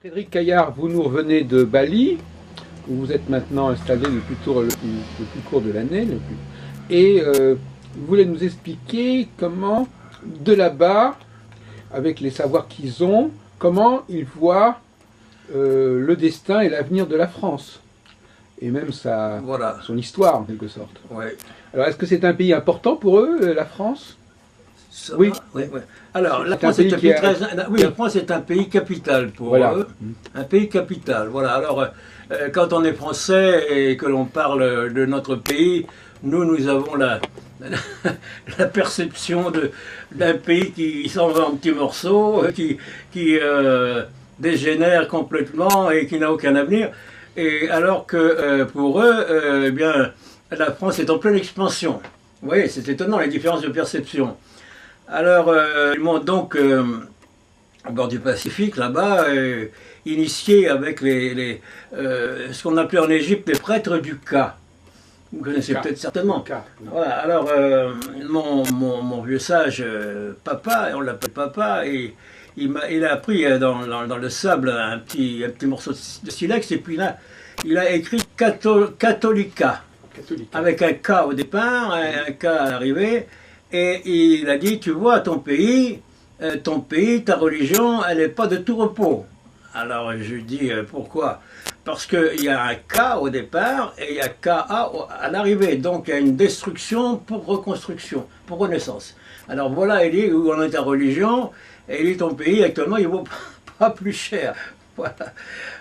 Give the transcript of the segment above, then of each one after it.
Frédéric Caillard, vous nous revenez de Bali, où vous êtes maintenant installé le plus court de l'année, et vous voulez nous expliquer comment, de là-bas, avec les savoirs qu'ils ont, comment ils voient le destin et l'avenir de la France, et même son histoire en quelque sorte. Ouais. Alors est-ce que c'est un pays important pour eux, la France? Oui. Alors, la France est un pays capital pour eux. Un pays capital. Voilà. Alors, quand on est français et que l'on parle de notre pays, nous avons la perception d'un pays qui s'en va en petits morceaux, qui dégénère complètement et qui n'a aucun avenir. Et alors que pour eux, eh bien, la France est en pleine expansion. Vous voyez, c'est étonnant les différences de perception. Alors, ils m'ont donc, au bord du Pacifique, là-bas, initié avec ce qu'on appelait en Égypte les prêtres du Ka. Vous connaissez peut-être certainement. Voilà, alors, mon vieux sage papa, on l'appelle papa, et il a pris dans le sable un petit morceau de silex, et puis là, il a écrit Catholica, avec un K au départ, un K à l'arrivée. Et il a dit, tu vois, ton pays, ta religion, elle n'est pas de tout repos. Alors je lui dis, pourquoi? Parce qu'il y a un K au départ et il y a KA à l'arrivée. Donc il y a une destruction pour reconstruction, pour renaissance. Alors voilà, il dit, où en est ta religion? Et il dit, ton pays, actuellement, il ne vaut pas plus cher. Voilà.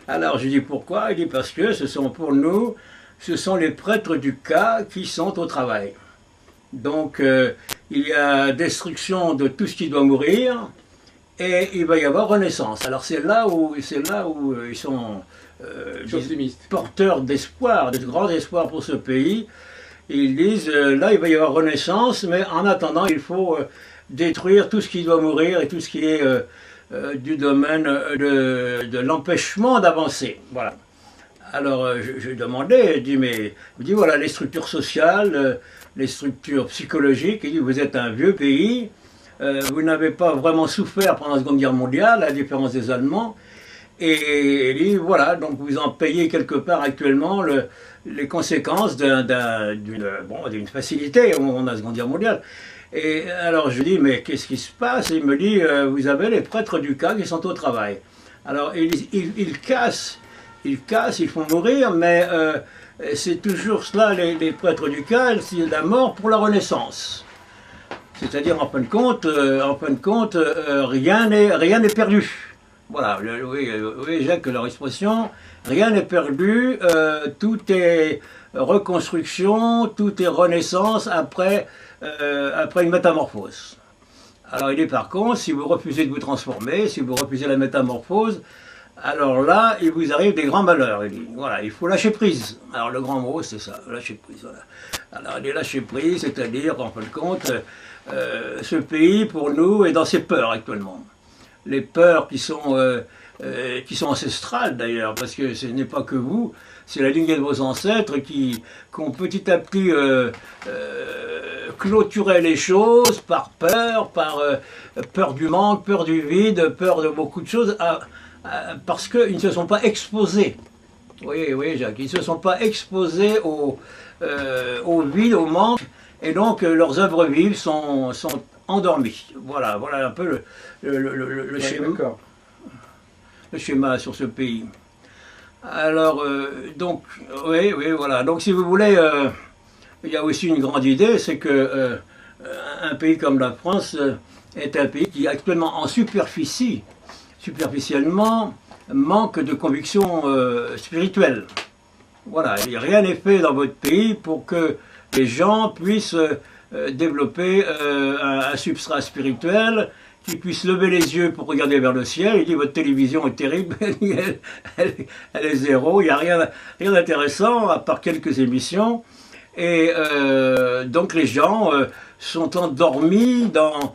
Alors je lui dis, pourquoi? Il dit, parce que ce sont pour nous, ce sont les prêtres du K qui sont au travail. Donc, il y a destruction de tout ce qui doit mourir, et il va y avoir renaissance. Alors, c'est là où ils sont porteurs d'espoir, de grands espoirs pour ce pays. Ils disent, là, il va y avoir renaissance, mais en attendant, il faut détruire tout ce qui doit mourir et tout ce qui est du domaine de l'empêchement d'avancer. Voilà. Alors, je demandais, il dit, voilà, les structures sociales, les structures psychologiques, il dit, vous êtes un vieux pays, vous n'avez pas vraiment souffert pendant la Seconde Guerre mondiale, à la différence des Allemands, et il dit, voilà, donc vous en payez quelque part actuellement les conséquences d'une facilité au moment de la Seconde Guerre mondiale. Et alors je dis, mais qu'est-ce qui se passe? Et il me dit, vous avez les prêtres du K qui sont au travail. Alors ils cassent, ils font mourir, mais c'est toujours cela, les prêtres du K, c'est la mort pour la renaissance. C'est-à-dire, en fin de compte, rien n'est perdu. Voilà, oui, Jacques, leur expression, rien n'est perdu, tout est reconstruction, tout est renaissance après une métamorphose. Alors il dit par contre, si vous refusez de vous transformer, si vous refusez la métamorphose, alors là, il vous arrive des grands malheurs. Il dit, voilà, il faut lâcher prise. Alors le grand mot, c'est ça, lâcher prise. Voilà. Alors il est lâcher prise, c'est-à-dire, en fin de compte, ce pays, pour nous, est dans ses peurs actuellement. Les peurs qui sont ancestrales d'ailleurs, parce que ce n'est pas que vous, c'est la lignée de vos ancêtres qui ont petit à petit clôturé les choses par peur, peur du manque, peur du vide, peur de beaucoup de choses, parce qu'ils ne se sont pas exposés. Oui, Jacques, ils ne se sont pas exposés au vide, au manque, et donc leurs œuvres vives sont endormies. Voilà un peu le schéma sur ce pays. Alors, donc, oui, voilà. Donc, si vous voulez, il y a aussi une grande idée, c'est que un pays comme la France est un pays qui, actuellement, en superficiellement, manque de conviction spirituelle. Voilà, rien n'est fait dans votre pays pour que les gens puissent développer un substrat spirituel, qui puissent lever les yeux pour regarder vers le ciel. Il dit, votre télévision est terrible, elle est zéro, il n'y a rien d'intéressant, à part quelques émissions. Et donc les gens sont endormis dans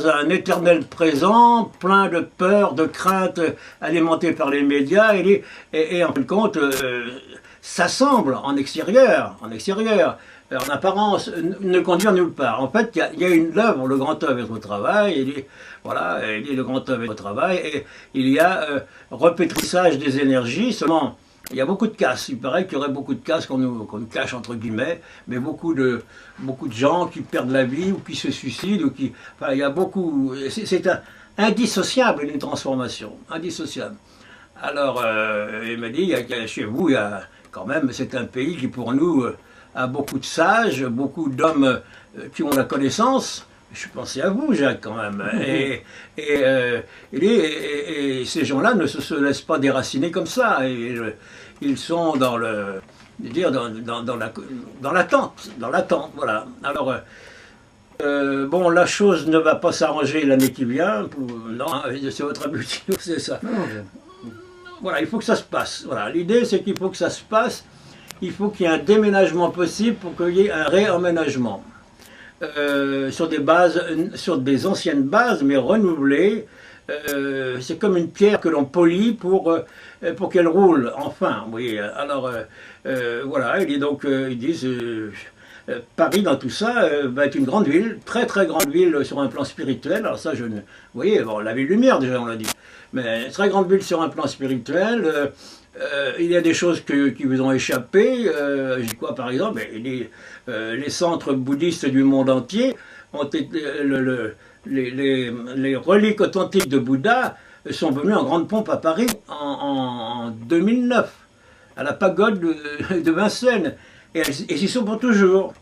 un éternel présent, plein de peur, de crainte, alimenté par les médias, et en fin de compte, s'assemblent en extérieur, en apparence, ne conduire nulle part. En fait, il y a une œuvre, le grand œuvre est au travail, voilà, il dit le grand œuvre est au travail, et il y a repétrissage des énergies, seulement il y a beaucoup de casses. Il paraît qu'il y aurait beaucoup de casses qu'on nous cache entre guillemets, mais beaucoup de gens qui perdent la vie ou qui se suicident, enfin, il y a beaucoup. C'est indissociable d'une transformation, indissociable. Alors, il m'a dit, chez vous, il y a quand même, c'est un pays qui pour nous a beaucoup de sages, beaucoup d'hommes qui ont la connaissance. Je pensais à vous, Jacques, quand même. Et ces gens-là ne se laissent pas déraciner comme ça. Ils sont dans l'attente, voilà. Alors, bon, la chose ne va pas s'arranger l'année qui vient. Non, c'est votre objectif, c'est ça. Voilà, il faut que ça se passe. Voilà, l'idée, c'est qu'il faut que ça se passe. Il faut qu'il y ait un déménagement possible pour qu'il y ait un réemménagement. Sur des anciennes bases, mais renouvelées. C'est comme une pierre que l'on polit pour qu'elle roule, enfin. Vous voyez. Alors, voilà, ils disent, Paris, dans tout ça, va être une grande ville, très très grande ville sur un plan spirituel. Alors ça, vous voyez, bon, la ville lumière, déjà, on l'a dit. Mais très grande ville sur un plan spirituel. Il y a des choses qui vous ont échappé. Je dis quoi, par exemple? Les centres bouddhistes du monde entier ont été... les reliques authentiques de Bouddha sont venues en grande pompe à Paris en 2009, à la pagode de Vincennes. Et ils y sont pour toujours.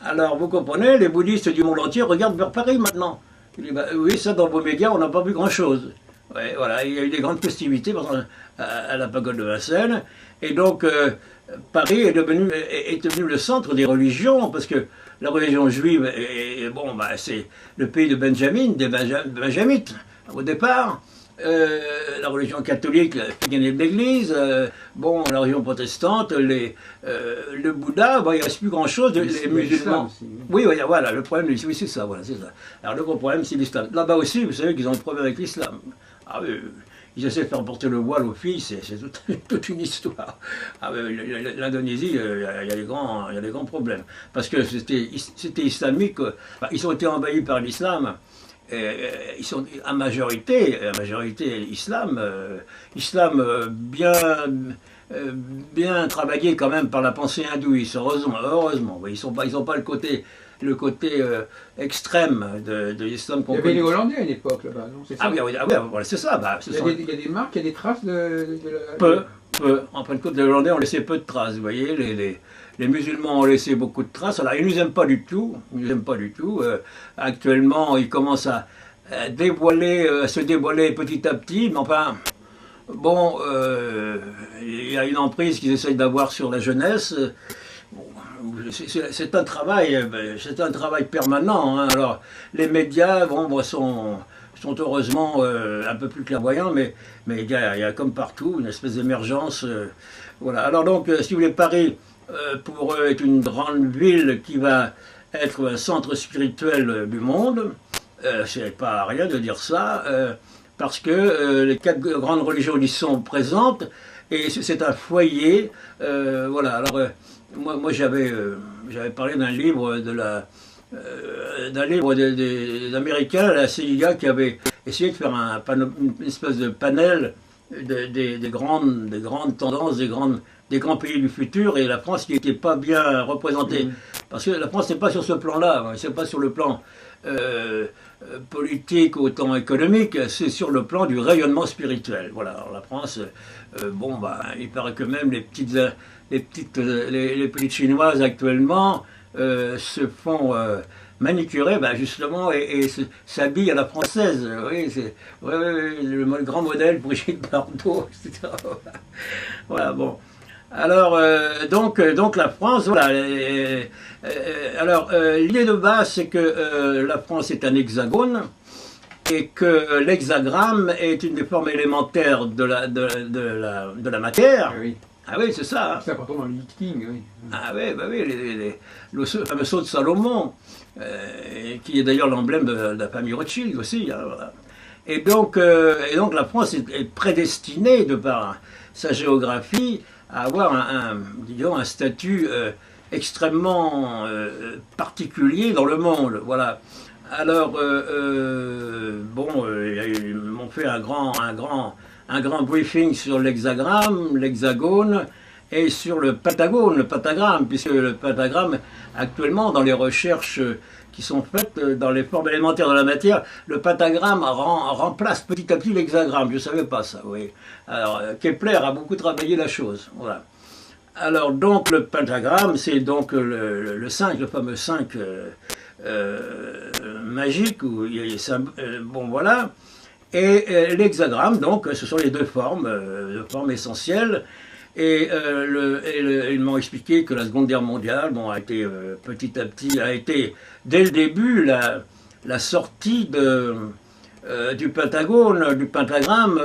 Alors, vous comprenez, les bouddhistes du monde entier regardent vers Paris maintenant. Je dis, bah, oui, ça, dans vos médias, on n'a pas vu grand-chose. Ouais, voilà, il y a eu des grandes festivités à la pagode de Vincennes. Et donc, Paris est devenu le centre des religions, parce que la religion juive, bon, bah, c'est le pays de Benjamin, des Benjamites, au départ. La religion catholique qui gagnait de l'Église, bon, la religion protestante, le Bouddha, bon, il ne reste plus grand-chose, les musulmans. Aussi, oui, voilà, le problème, oui, c'est ça, voilà, c'est ça. Alors le gros problème, c'est l'islam. Là-bas aussi, vous savez qu'ils ont un problème avec l'islam. Ah oui, ils essaient de faire porter le voile aux filles, c'est toute une histoire. Ah, l'Indonésie, il y a des grands problèmes. Parce que c'était islamique, ils ont été envahis par l'islam. Ils sont à majorité islam, bien travaillé quand même par la pensée hindouiste, heureusement. Ils n'ont pas le côté extrême de l'islam. Il y avait les Hollandais à l'époque là-bas, non? Voilà, c'est ça. Il y a des marques, il y a des traces de la... Peu. En fin de compte, les Hollandais ont laissé peu de traces, vous voyez, les musulmans ont laissé beaucoup de traces. Alors, ils ne nous aiment pas du tout. Actuellement, ils commencent à se dévoiler petit à petit. Mais enfin, bon, il y a une emprise qu'ils essayent d'avoir sur la jeunesse. C'est un travail permanent. Hein. Alors, les médias, sont heureusement un peu plus clairvoyants, mais il y a comme partout une espèce d'émergence. Voilà. Alors donc, si vous voulez, Paris, pour eux, est une grande ville qui va être un centre spirituel du monde. C'est pas rien de dire ça, parce que les 4 grandes religions y sont présentes, et c'est un foyer. Voilà. Alors, moi j'avais parlé d'un livre des Américains, la CIA, qui avait essayé de faire une espèce de panel des grandes tendances, des grands pays du futur, et la France qui n'était pas bien représentée. Parce que la France n'est pas sur ce plan-là, c'est pas sur le plan politique autant économique, c'est sur le plan du rayonnement spirituel. Voilà, alors la France, il paraît que même les petites chinoises actuellement se font manicurer, justement, et s'habillent à la française. Oui, c'est le grand modèle Brigitte Bardot, etc. Voilà, bon. Alors, donc la France, voilà. L'idée de base, c'est que la France est un hexagone et que l'hexagramme est une des formes élémentaires de la matière. Oui. Ah oui, c'est ça. Hein. C'est important dans le King, oui. Ah oui, le fameux sceau de Salomon, qui est d'ailleurs l'emblème de la famille Rothschild aussi. Hein, voilà. Et donc la France est prédestinée, de par sa géographie, à avoir disons, un statut extrêmement particulier dans le monde. Voilà. Alors, bon, ils m'ont fait un grand briefing sur l'hexagramme, l'hexagone, et sur le pentagone, le pentagramme, puisque le pentagramme, actuellement, dans les recherches qui sont faites dans les formes élémentaires de la matière, le pentagramme remplace petit à petit l'hexagramme. Je ne savais pas ça, oui. Alors, Kepler a beaucoup travaillé la chose, voilà. Alors, donc, le pentagramme, c'est donc le 5, le fameux 5 magique, où il y a, bon, voilà. Et l'hexagramme, donc, ce sont les deux formes essentielles. Et, ils m'ont expliqué que la Seconde Guerre mondiale, bon, a été petit à petit, a été dès le début la sortie du pentagone, du pentagramme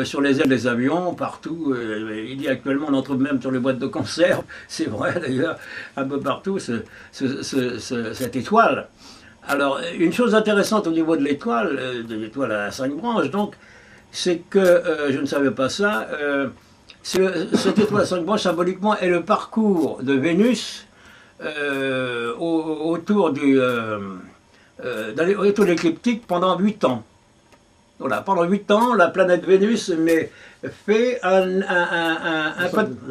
sur les ailes des avions, partout. Il y a actuellement, on en trouve même sur les boîtes de conserve, c'est vrai d'ailleurs, un peu partout, cette étoile. Alors, une chose intéressante au niveau de l'étoile à 5 branches, donc, c'est que, je ne savais pas ça, cette étoile à 5 branches, symboliquement, est le parcours de Vénus autour de l'écliptique pendant 8 ans. Voilà, pendant 8 ans, la planète Vénus fait un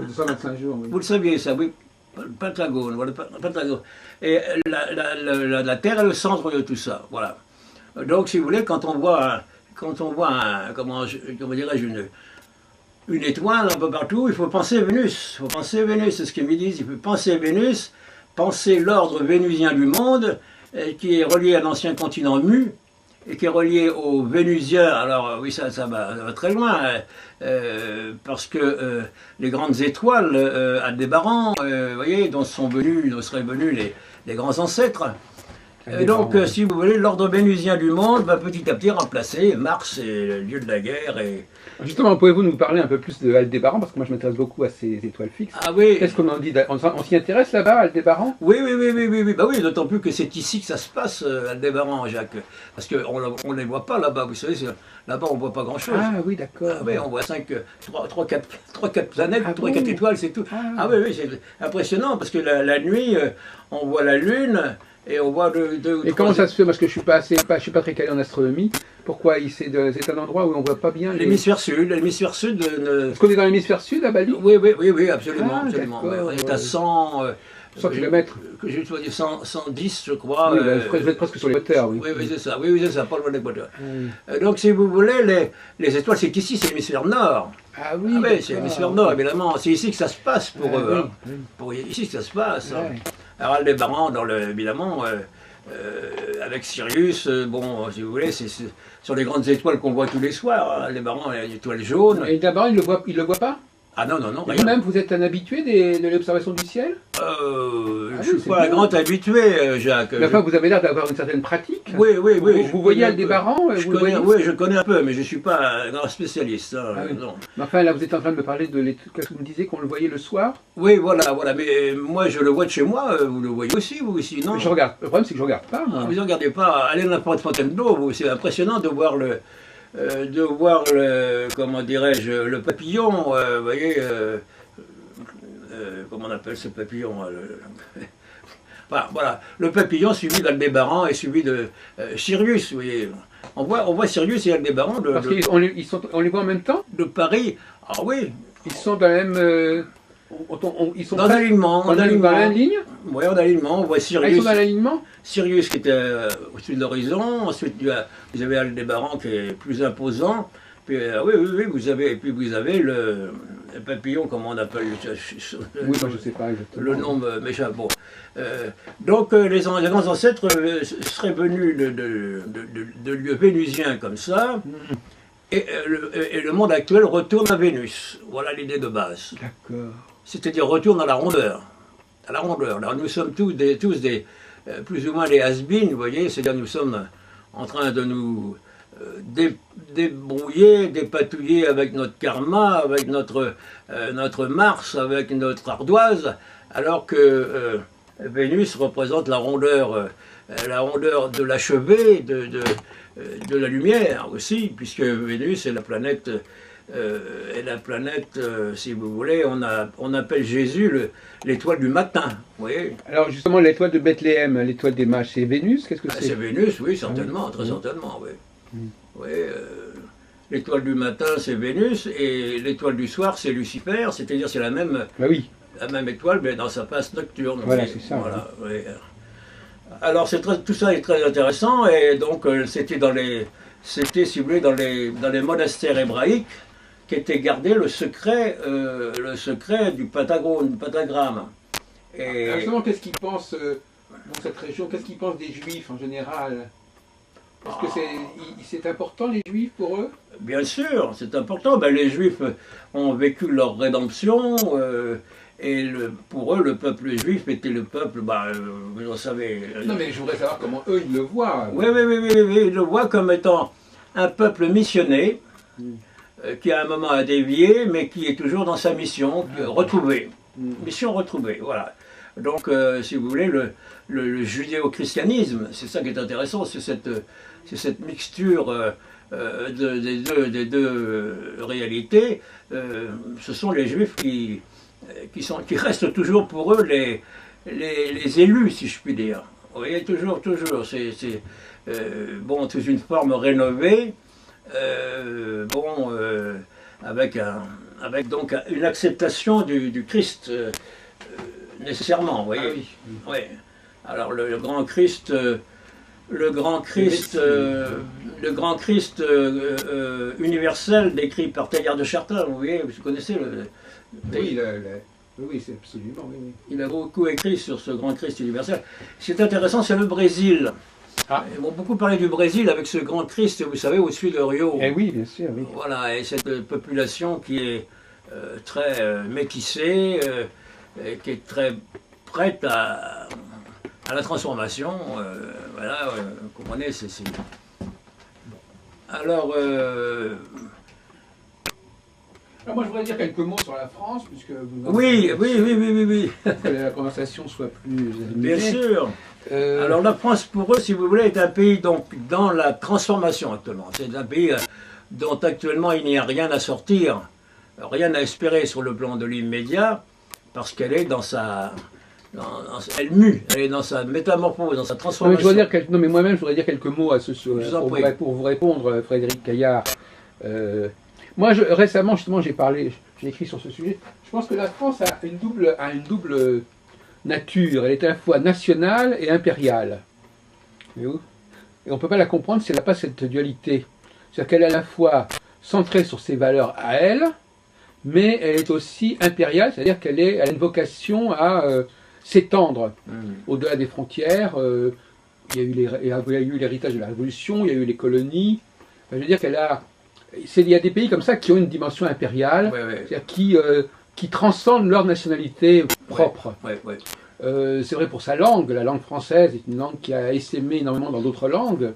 225 jours, oui. Vous le saviez, ça, oui. Le Pentagone, voilà, le Pentagone. Et la Terre est le centre de tout ça, voilà. Donc, si vous voulez, quand on voit comment dirais-je, une étoile un peu partout, il faut penser Vénus. Il faut penser Vénus, c'est ce qu'ils me disent. Il faut penser Vénus, penser l'ordre vénusien du monde, qui est relié à l'ancien continent Mu, et qui est relié aux Vénusiens. Alors oui, ça va très loin, parce que les grandes étoiles, Aldébaran, vous voyez, dont seraient venus les grands ancêtres. Et donc, si vous voulez, l'ordre vénusien du monde va petit à petit remplacer Mars, et le dieu de la guerre. Et... Justement, pouvez-vous nous parler un peu plus de Aldébaran, parce que moi je m'intéresse beaucoup à ces étoiles fixes. Ah oui. Qu'est-ce qu'on en dit? On s'y intéresse là-bas, Aldébaran? Oui. Bah oui, d'autant plus que c'est ici que ça se passe, Aldébaran, Jacques. Parce qu'on ne les voit pas là-bas, vous savez, là-bas on ne voit pas grand-chose. Ah oui, d'accord. Ah oui, on voit 3-4 planètes, 3-4 étoiles, c'est tout. Ah oui, c'est impressionnant, parce que la nuit, on voit la Lune. Et on voit Et comment ça se fait? Parce que je suis pas très calé en astronomie. Pourquoi c'est un endroit où on voit pas bien l'hémisphère sud. Est-ce qu'on est dans l'hémisphère sud à Bali? Oui, absolument. On est à 100 km. Je dois dire 110, je crois. Oui, vous êtes presque sur l'équateur, oui. Oui, c'est ça, pas loin de l'équateur. Donc, si vous voulez, les étoiles, c'est ici, c'est l'hémisphère nord. Ah oui, c'est l'hémisphère nord, évidemment. C'est ici que ça se passe pour eux. Ici que ça se passe. Alors, Aldébaran, évidemment, avec Sirius, bon, si vous voulez, c'est sur les grandes étoiles qu'on voit tous les soirs. Aldébaran, l'étoile jaune. Et Aldébaran, il le voit pas? Ah non, Vous-même, vous êtes un habitué de l'observation du ciel? Je ne suis pas un grand habitué, Jacques. Mais enfin, vous avez l'air d'avoir une certaine pratique. Oui. Vous voyez Aldébaran? Oui, je connais un peu, mais je ne suis pas un grand spécialiste. Non. Mais enfin, là, vous êtes en train de me parler de l'étoile. Qu'est-ce que vous me disiez qu'on le voyait le soir? Oui, voilà. Mais moi, je le vois de chez moi. Vous le voyez aussi, vous aussi, non? Je regarde. Le problème, c'est que je ne regarde pas. Moi. Vous ne regardez pas. Allez dans n'importe fontaine d'eau. C'est impressionnant de voir comment dirais-je, le papillon, vous voyez, comment on appelle ce papillon voilà, le papillon suivi d'Aldébaran et suivi de Sirius, vous voyez. On voit Sirius et Aldébaran Parce qu'on les voit en même temps? De Paris. Ah oui. Ils sont dans la même... ils sont dans l'alignement. Dans la ligne? Oui, en alignement, on voit Sirius. Ils sont dans l'alignement? Sirius qui était au-dessus de l'horizon, ensuite vous avez Aldébaran qui est plus imposant, puis oui, vous avez le papillon, comment on appelle oui, moi je sais pas exactement. Le nom m'échappe. Bon. Donc les grands ancêtres seraient venus de lieux vénusiens comme ça, et le monde actuel retourne à Vénus. Voilà l'idée de base. D'accord. C'est-à-dire retourne à la rondeur. À la rondeur. Alors nous sommes tous des plus ou moins des has-been, vous voyez, c'est-à-dire nous sommes en train de nous débrouiller, dépatouiller avec notre karma, avec notre Mars, avec notre ardoise, alors que Vénus représente la rondeur de l'achevé, de la lumière aussi, puisque Vénus est la planète et la planète, si vous voulez, on appelle Jésus l'étoile du matin. Vous voyez? Alors justement, l'étoile de Bethléem, l'étoile des mages, c'est Vénus? Qu'est-ce que Ah, c'est? c'est Vénus, oui, certainement, Ah, très oui. certainement, oui. Mm. Oui, l'étoile du matin, c'est Vénus, et l'étoile du soir, c'est Lucifer, c'est-à-dire c'est Bah oui, la même étoile, mais dans sa face nocturne. voilà, Oui, c'est ça. voilà, oui. Alors tout ça est très intéressant, et donc c'était, si vous voulez, dans les monastères hébraïques qu'était gardé le secret du pentagramme. Et Alors justement, qu'est-ce qu'ils pensent dans cette région? Qu'est-ce qu'ils pensent des Juifs en général? Est-ce que c'est important les Juifs pour eux? bien sûr, c'est important. Ben, les Juifs ont vécu leur rédemption, et pour eux, le peuple juif était le peuple, vous le savez. Non, mais je voudrais savoir comment eux ils le voient. Oui, ils le voient comme étant un peuple missionné, qui à un moment a dévié, mais qui est toujours dans sa mission, retrouvée. Mission retrouvée, voilà. Donc, si vous voulez, le judéo-christianisme, c'est ça qui est intéressant, c'est cette mixture des deux réalités. Ce sont les Juifs qui restent toujours pour eux les élus, si je puis dire. Vous voyez, toujours. C'est sous une forme rénovée, avec donc une acceptation du Christ, nécessairement, vous voyez. Ah oui. Ouais. Alors le grand Christ, universel décrit par Teilhard de Chardin, vous voyez, vous connaissez Oui, oui, c'est absolument. Oui, oui. il a beaucoup écrit sur ce grand Christ universel. Ce qui est intéressant, c'est le Brésil. Ah. Ils vont beaucoup parler du Brésil avec ce grand Christ, vous savez, au-dessus de Rio. Eh oui, bien sûr, oui. Voilà, et cette population qui est très métissée, et qui est très prête à la transformation. Voilà, vous comprenez, Alors, Alors moi, je voudrais dire quelques mots sur la France, puisque vous oui. pour que la conversation soit plus Bien animée. sûr. Alors la France, pour eux, si vous voulez, est un pays donc dans la transformation actuellement. C'est un pays dont actuellement il n'y a rien à sortir, rien à espérer sur le plan de l'immédiat, parce qu'elle est elle mue, elle est dans sa métamorphose, dans sa Non, mais, transformation. non, mais moi-même, je voudrais dire quelques mots à pour vous répondre, Frédéric Caillard. Moi, récemment, justement, j'ai écrit sur ce sujet. Je pense que la France a une double nature. Elle est à la fois nationale et impériale. Et on ne peut pas la comprendre si elle n'a pas cette dualité. C'est-à-dire qu'elle est à la fois centrée sur ses valeurs à elle, mais elle est aussi impériale, c'est-à-dire qu'elle a une vocation à s'étendre au-delà des frontières. Il y a eu l'héritage de la Révolution, il y a eu les colonies. Enfin, je veux dire il y a des pays comme ça qui ont une dimension impériale, c'est-à-dire qui transcendent leur nationalité propre. C'est vrai pour sa langue. La langue française est une langue qui a essaimé énormément dans d'autres langues.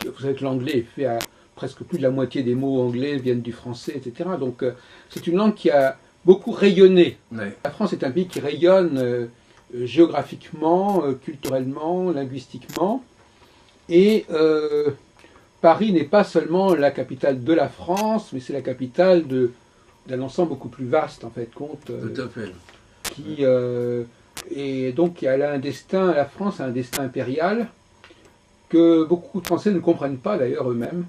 Vous savez que l'anglais est fait à presque plus de la moitié des mots anglais viennent du français, etc. Donc c'est une langue qui a beaucoup rayonné. La France est un pays qui rayonne géographiquement, culturellement, linguistiquement. Et Paris n'est pas seulement la capitale de la France, mais c'est la capitale d'un ensemble beaucoup plus vaste, en fait, compte. Tout à fait. Et donc la France a un destin impérial que beaucoup de Français ne comprennent pas d'ailleurs eux-mêmes.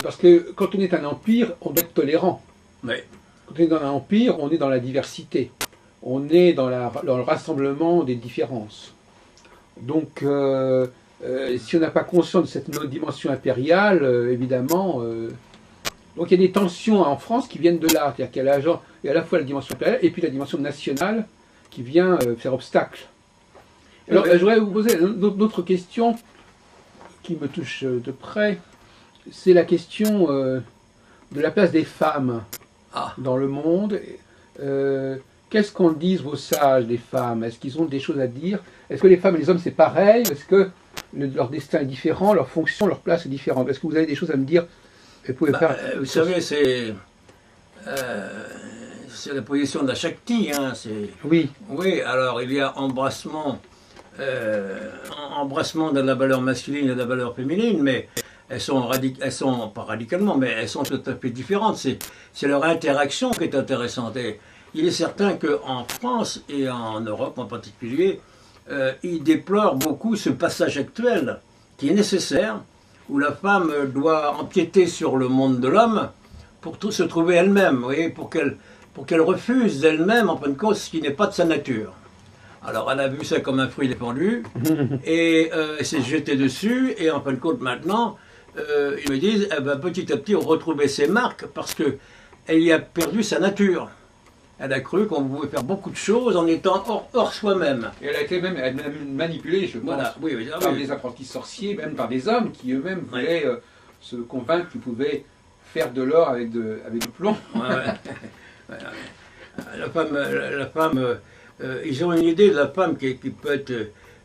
Parce que quand on est un empire, on doit être tolérant. Ouais. Quand on est dans un empire, on est dans la diversité. On est dans le rassemblement des différences. Donc, si on n'a pas conscience de cette dimension impériale, évidemment... donc il y a des tensions en France qui viennent de là. C'est-à-dire qu'il y a à la fois la dimension impériale et puis la dimension nationale qui vient faire obstacle. Alors, je voudrais vous poser une autre question qui me touche de près. C'est la question de la place des femmes dans le monde. Qu'est-ce qu'en disent vos sages, les femmes? Est-ce qu'ils ont des choses à dire? Est-ce que les femmes et les hommes, c'est pareil? Est-ce que leur destin est différent, leur fonction, leur place est différente? Est-ce que vous avez des choses à me dire? Vous savez, c'est la position de la Shakti. Hein, oui. Oui, alors il y a embrassement de la valeur masculine et de la valeur féminine, mais elles sont pas radicalement, mais elles sont tout à fait différentes. C'est leur interaction qui est intéressante. Et il est certain qu'en France et en Europe en particulier, ils déplorent beaucoup ce passage actuel qui est nécessaire, où la femme doit empiéter sur le monde de l'homme pour se trouver elle-même, vous voyez, pour qu'elle refuse d'elle-même, en fin de compte, ce qui n'est pas de sa nature. Alors elle a vu ça comme un fruit défendu, et elle s'est jetée dessus, et en fin de compte maintenant, ils me disent, eh ben, petit à petit, on retrouvait ses marques, parce qu'elle y a perdu sa nature. Elle a cru qu'on pouvait faire beaucoup de choses en étant hors soi-même. Et elle a été même manipulée, je pense, Voilà, oui, par des apprentis sorciers, même par des hommes qui eux-mêmes voulaient se convaincre qu'ils pouvaient faire de l'or avec du plomb. Ouais, ouais. La femme ils ont une idée de la femme qui peut être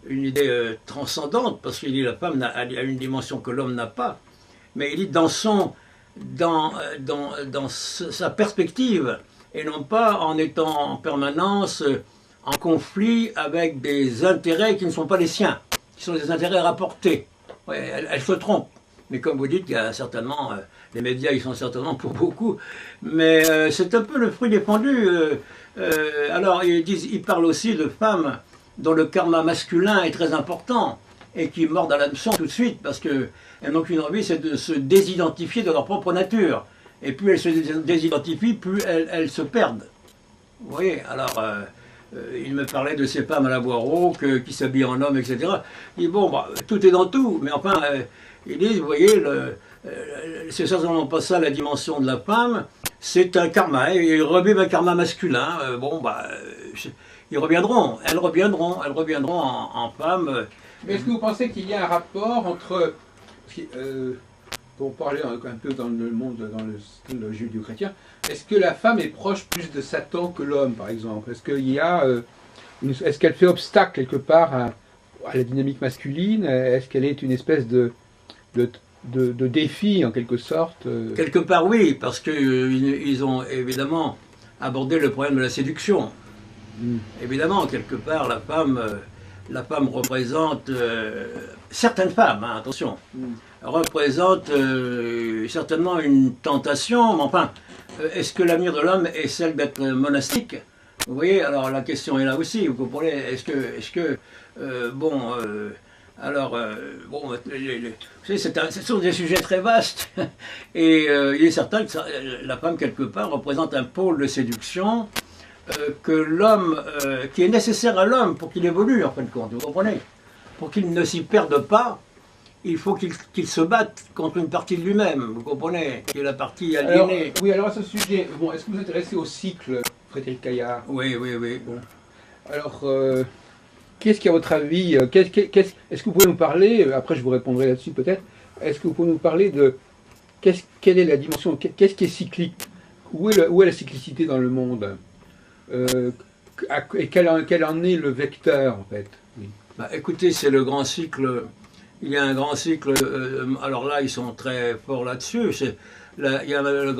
une idée transcendante, parce qu'il dit la femme a une dimension que l'homme n'a pas. Mais il dit dans sa perspective, et non pas en étant en permanence en conflit avec des intérêts qui ne sont pas les siens, qui sont des intérêts rapportés. Ouais, elle se trompe. Mais comme vous dites, il y a certainement, les médias ils sont certainement pour beaucoup, mais c'est un peu le fruit défendu. Alors ils parlent aussi de femmes dont le karma masculin est très important et qui mordent à l'hameçon tout de suite parce qu'elles n'ont qu'une envie, c'est de se désidentifier de leur propre nature. Et plus elles se désidentifient, plus elles se perdent. Vous voyez, alors il me parlait de ces femmes à la voix rauque qui s'habillent en homme, etc. Il dit bon, bah, tout est dans tout, mais enfin, ils disent, vous voyez, c'est certainement pas ça la dimension de la femme, c'est un karma, ils revivent un karma masculin, bon, bah, ils reviendront, elles reviendront en femmes. Mais est-ce que vous pensez qu'il y a un rapport entre, pour parler un peu dans le monde, dans le style judéo-chrétien, est-ce que la femme est proche plus de Satan que l'homme, par exemple? Est-ce qu'il y a, est-ce qu'elle fait obstacle quelque part à la dynamique masculine? Est-ce qu'elle est une espèce de défi en quelque sorte? Quelque part oui, parce qu'ils ont évidemment abordé le problème de la séduction. Évidemment, quelque part, la femme représente, certaines femmes, hein, attention, représente certainement une tentation, mais enfin, est-ce que l'avenir de l'homme est celle d'être monastique? Vous voyez, alors la question est là aussi, vous comprenez, bon, vous savez, ce sont des sujets très vastes, et il est certain que la femme, quelque part, représente un pôle de séduction, que l'homme, qui est nécessaire à l'homme pour qu'il évolue, en fin de compte, vous comprenez? Pour qu'il ne s'y perde pas, il faut qu'il se batte contre une partie de lui-même, vous comprenez? Qui est la partie aliénée. Alors, oui, alors à ce sujet, bon, est-ce que vous êtes intéressé au cycle, Frédéric Caillard? Oui, oui, oui. Bon. Alors, qu'est-ce qui, à votre avis, est-ce que vous pouvez nous parler, après je vous répondrai là-dessus peut-être, est-ce que vous pouvez nous parler de quelle est la dimension, qu'est-ce qui est cyclique? Où est la cyclicité dans le monde? Et quel en est le vecteur, en fait? Oui. Bah, écoutez, c'est le grand cycle. Il y a un grand cycle. Alors là, ils sont très forts là-dessus. Il y a un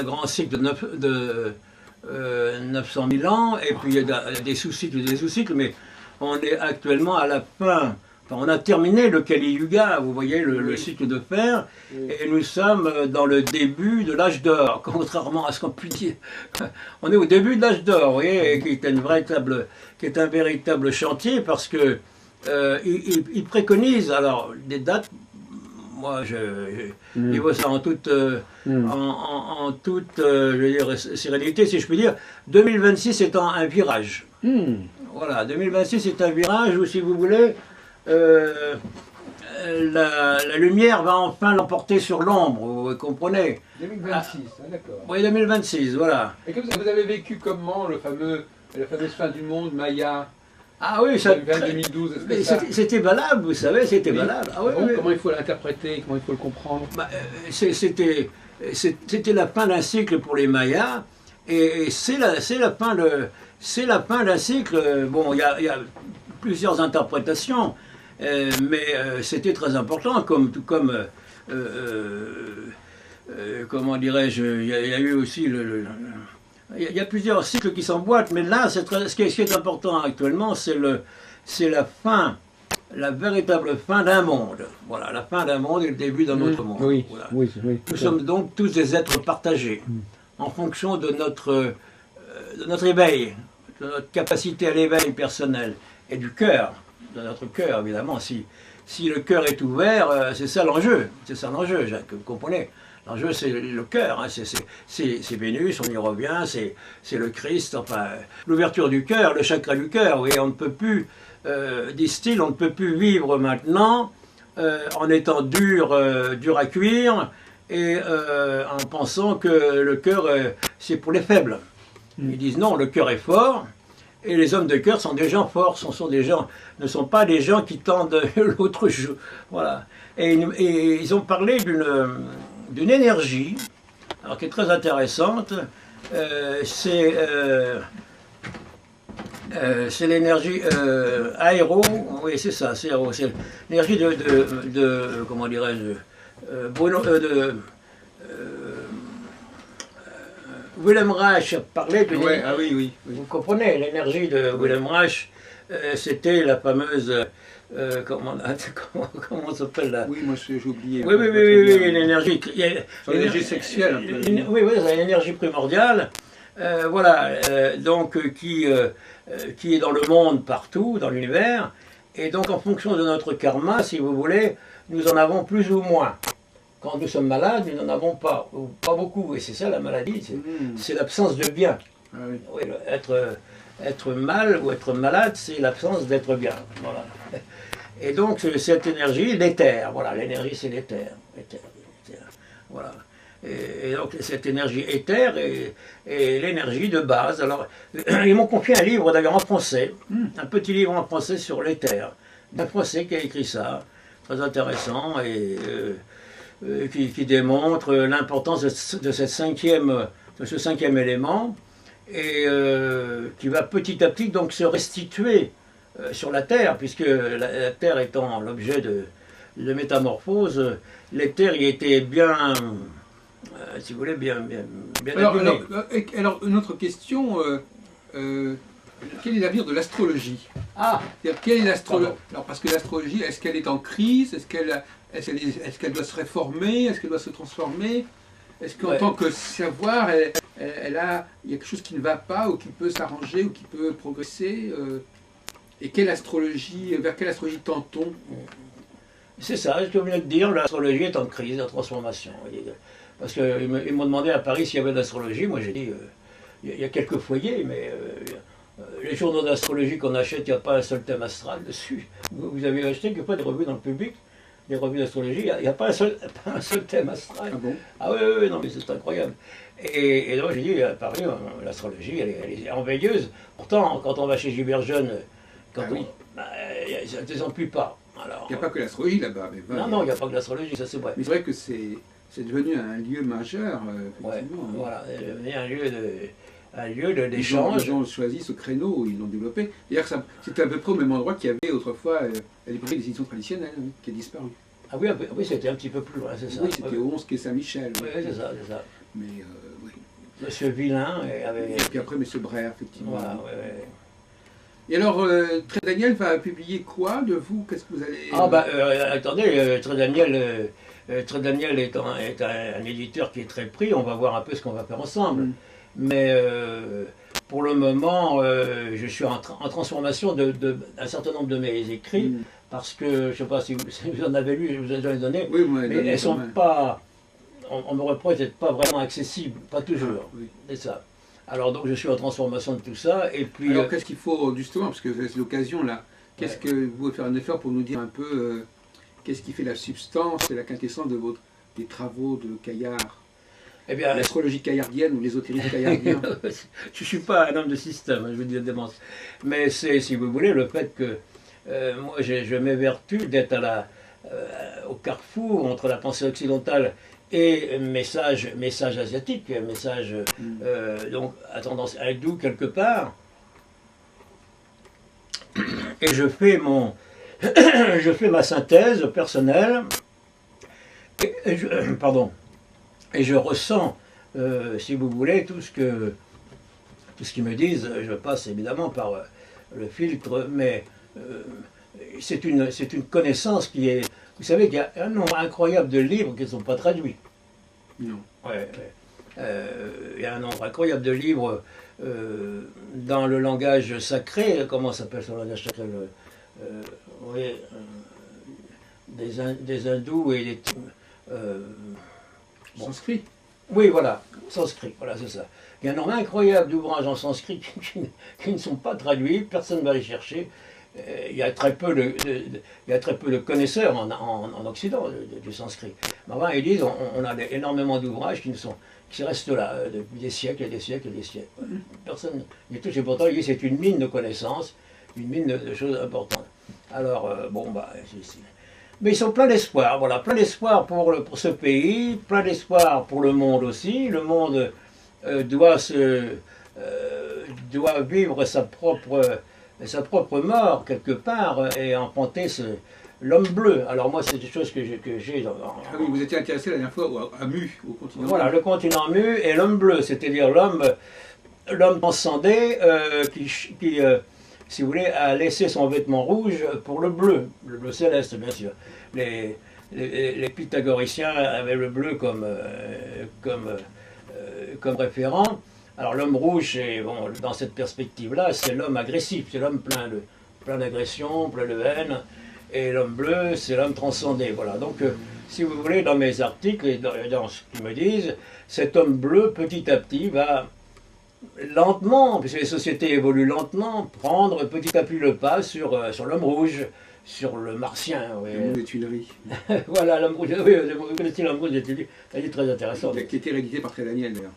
grand cycle de 900 000 ans, et puis il y a des sous-cycles, mais on est actuellement à la fin. Enfin, on a terminé le Kali Yuga, vous voyez, le cycle de fer, et nous sommes dans le début de l'âge d'or, contrairement à ce qu'on peut dire. On est au début de l'âge d'or, vous voyez, qui est un véritable chantier, parce que il préconise, alors, des dates. Moi, je vois ça en toute, je veux dire, sérénité, si je puis dire. 2026 étant un virage. Voilà, 2026 est un virage où, si vous voulez, la lumière va enfin l'emporter sur l'ombre, vous comprenez? 2026, d'accord. Oui, 2026, voilà. Et que vous avez vécu comment la fameuse fin du monde, Maya? Ah oui, ça. 2012, c'était valable, vous savez, c'était valable. Ah, oui, bon, oui. Comment il faut l'interpréter, comment il faut le comprendre? Bah, c'était la fin d'un cycle pour les Mayas, et c'est la fin d'un cycle. Bon, il y a plusieurs interprétations, mais c'était très important, comment dirais-je, il y a eu aussi il y a plusieurs cycles qui s'emboîtent, mais là, ce qui est important actuellement, c'est la fin la véritable fin d'un monde. Voilà, la fin d'un monde et le début d'un autre monde. Oui, Voilà. oui, oui. Nous sommes donc tous des êtres partagés en fonction de notre éveil, de notre capacité à l'éveil personnel et du cœur, de notre cœur évidemment. Si le cœur est ouvert, c'est ça l'enjeu, Jacques, vous comprenez. L'enjeu c'est le cœur, hein, c'est Vénus, on y revient, c'est le Christ, enfin l'ouverture du cœur, le chakra du cœur, oui, on ne peut plus, disent-ils, on ne peut plus vivre maintenant en étant dur à cuire et en pensant que le cœur c'est pour les faibles. Ils disent non, le cœur est fort. Et les hommes de cœur sont des gens forts, ne sont pas des gens qui tendent l'autre jour. Voilà. Et ils ont parlé d'une énergie, alors qui est très intéressante. C'est l'énergie aéro, oui c'est ça, c'est l'énergie de comment dirais-je, Wilhelm Reich parlait de... Ouais, ah oui, oui, oui. Vous comprenez, l'énergie de Wilhelm Reich, c'était la fameuse... comment ça s'appelle là? Oui, moi j'ai oublié. Oui, l'énergie... L'énergie sexuelle. Un peu. Oui, c'est l'énergie primordiale. Voilà, donc qui est dans le monde partout, dans l'univers. Et donc en fonction de notre karma, si vous voulez, nous en avons plus ou moins. Quand nous sommes malades, nous n'en avons pas, ou pas beaucoup. Et c'est ça la maladie, c'est l'absence de bien. Ah oui. Oui, être mal ou être malade, c'est l'absence d'être bien. Voilà. Et donc cette énergie, l'éther, voilà, l'énergie c'est l'éther. Voilà. Et donc cette énergie éther est l'énergie de base. Alors, ils m'ont confié un livre d'ailleurs en français, un petit livre en français sur l'éther, d'un Français qui a écrit ça, très intéressant, et qui démontre l'importance de ce cinquième élément, et qui va petit à petit donc se restituer sur la Terre, puisque la Terre étant l'objet de métamorphose, l'éther y était bien, si vous voulez, bien alors, une autre question, quel est l'avenir de l'astrologie? Ah, quelle est l'astrologie? Alors, parce que l'astrologie, est-ce qu'elle est en crise? Est-ce qu'elle doit se réformer? Est-ce qu'elle doit se transformer? Est-ce qu'en tant que savoir, il y a quelque chose qui ne va pas, ou qui peut s'arranger, ou qui peut progresser? Et vers quelle astrologie tend-on? c'est ça, ce que vous venez de dire, l'astrologie est en crise, en transformation. Parce qu'ils m'ont demandé à Paris s'il y avait de l'astrologie, moi j'ai dit, il y a quelques foyers, mais les journaux d'astrologie qu'on achète, il n'y a pas un seul thème astral dessus. Vous avez acheté que pas des revues dans le public, des revues d'astrologie, il n'y a pas un seul thème astral. Ah bon? Ah oui, non mais c'est incroyable. Et donc j'ai dit, à Paris, l'astrologie, elle est enveilleuse. Pourtant, quand on va chez Gilbert Jeune, ça ne descend pas. Alors, il n'y a pas que l'astrologie là-bas. Non, il n'y a pas que l'astrologie, ça c'est vrai. Mais c'est vrai que c'est devenu un lieu majeur, effectivement. Ouais, voilà, c'est devenu un lieu d'échange. Les gens ont choisi ce créneau, ils l'ont développé. D'ailleurs, c'était à peu près au même endroit qu'il y avait autrefois la librairie des éditions traditionnelles, qui a disparu. Ah oui, c'était un petit peu plus loin, c'est ça. Oui, c'était au 11 quai Saint-Michel. Oui, c'est ça. Mais, oui. Monsieur Villain avait... Et puis après, Monsieur Brère, effectivement. Voilà, oui. Et alors, Très Daniel va publier quoi de vous? Qu'est-ce que vous allez... Attendez, Très Daniel est un éditeur qui est très pris, on va voir un peu ce qu'on va faire ensemble. Mais pour le moment, je suis en transformation d'un certain nombre de mes écrits, parce que, je ne sais pas si vous en avez lu, je vous ai donné, oui, mais elles ne sont pas... On me reproche d'être pas vraiment accessible, pas toujours. Oui. C'est ça. Alors donc je suis en transformation de tout ça, et puis... Alors qu'est-ce qu'il faut, justement, parce que c'est l'occasion là, qu'est-ce que vous pouvez faire un effort pour nous dire un peu qu'est-ce qui fait la substance et la quintessence des travaux de Caillard? Eh bien, l'astrologie caillardienne ou l'ésotérisme caillardien? Je ne suis pas un homme de système, je vous dis la démence. Mais c'est, si vous voulez, le fait que moi je m'évertue d'être au carrefour entre la pensée occidentale et message asiatique, message donc à tendance hindoue quelque part. Et je fais ma synthèse personnelle et je ressens, si vous voulez, tout ce qu'ils me disent. Je passe évidemment par le filtre, mais c'est une connaissance qui est... Vous savez qu'il y a un nombre incroyable de livres qui ne sont pas traduits. Non. Ouais, ouais. Il y a un nombre incroyable de livres dans le langage sacré. Comment s'appelle ce langage sacré oui, des hindous et des... Sanskrit. Oui, voilà, sanskrit, voilà, c'est ça. Il y a un nombre incroyable d'ouvrages en sanskrit qui ne sont pas traduits, personne ne va les chercher. Il y a très peu de connaisseurs en Occident du sanskrit. Mais enfin, ils disent on a énormément d'ouvrages qui restent là depuis des siècles et des siècles et des siècles. Personne n'y touche, et pourtant ils disent c'est une mine de connaissances, une mine de choses importantes. Alors, bon, bah, mais ils sont pleins d'espoir, voilà, plein d'espoir pour ce pays, plein d'espoir pour le monde aussi. Le monde doit vivre sa propre mort quelque part et emprunter l'homme bleu. Alors moi, c'est des choses que j'ai Ah oui, vous étiez intéressé la dernière fois à Mu, au continent. Voilà, le continent Mu et l'homme bleu, c'est-à-dire l'homme transcendé qui si vous voulez, a laissé son vêtement rouge pour le bleu céleste, bien sûr. Les pythagoriciens avaient le bleu comme référent. Alors l'homme rouge, bon, dans cette perspective-là, c'est l'homme agressif, c'est l'homme plein d'agression, plein de haine. Et l'homme bleu, c'est l'homme transcendé. Voilà. Donc, si vous voulez, dans mes articles et dans ce qu'ils me disent, cet homme bleu, petit à petit, va lentement, puisque les sociétés évoluent lentement, prendre petit à petit le pas sur l'homme rouge, sur le martien. Oui. Le monde des Tuileries. Voilà, l'homme rouge. Oui, vous connaissez l'homme rouge des Tuileries. Elle est très intéressante. Qui a été réédité par Daniel d'ailleurs.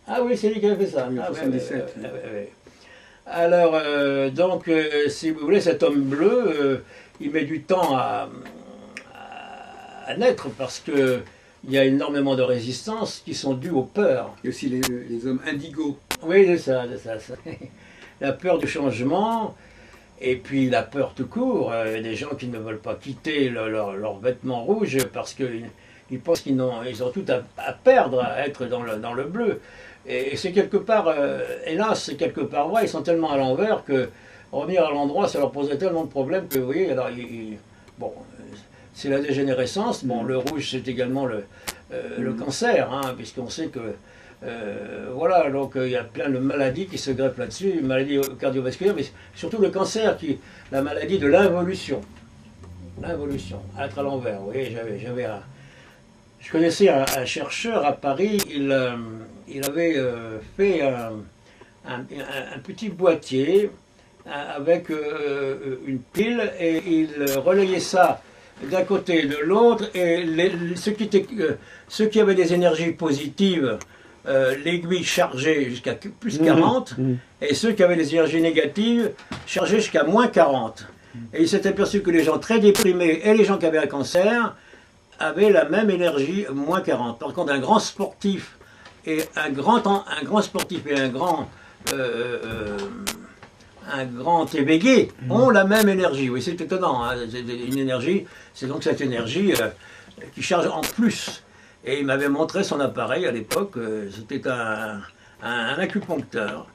Ah oui, c'est lui qui a fait ça. Oui, en 77. Alors, donc, si vous voulez, cet homme bleu, il met du temps à naître parce que il y a énormément de résistances qui sont dues aux peurs. Il y a aussi les hommes indigos. Oui, c'est ça. La peur du changement, et puis la peur tout court. Il y a des gens qui ne veulent pas quitter leurs vêtements rouges parce qu'ils pensent qu'ils ont tout à perdre, à être dans le bleu. Et c'est quelque part, hélas, c'est quelque part vrai, ils sont tellement à l'envers que revenir à l'endroit, ça leur poserait tellement de problèmes que, vous voyez, alors, bon, c'est la dégénérescence. Bon, le rouge, c'est également le cancer, hein, puisqu'on sait que, voilà, donc il y a plein de maladies qui se greffent là-dessus, maladies cardiovasculaires, mais surtout le cancer, la maladie de l'involution. L'involution, être à l'envers, vous voyez, je connaissais un chercheur à Paris, il avait fait un petit boîtier avec une pile et il relayait ça d'un côté et de l'autre, et ceux qui avaient des énergies positives, l'aiguille chargeait jusqu'à plus 40, et ceux qui avaient des énergies négatives chargeaient jusqu'à moins 40. Et il s'est aperçu que les gens très déprimés et les gens qui avaient un cancer avaient la même énergie, moins 40. Par contre, un grand sportif et un grand éveillé ont la même énergie. Oui, c'est étonnant. Hein. Une énergie, c'est donc cette énergie qui charge en plus. Et il m'avait montré son appareil à l'époque. C'était un acupuncteur.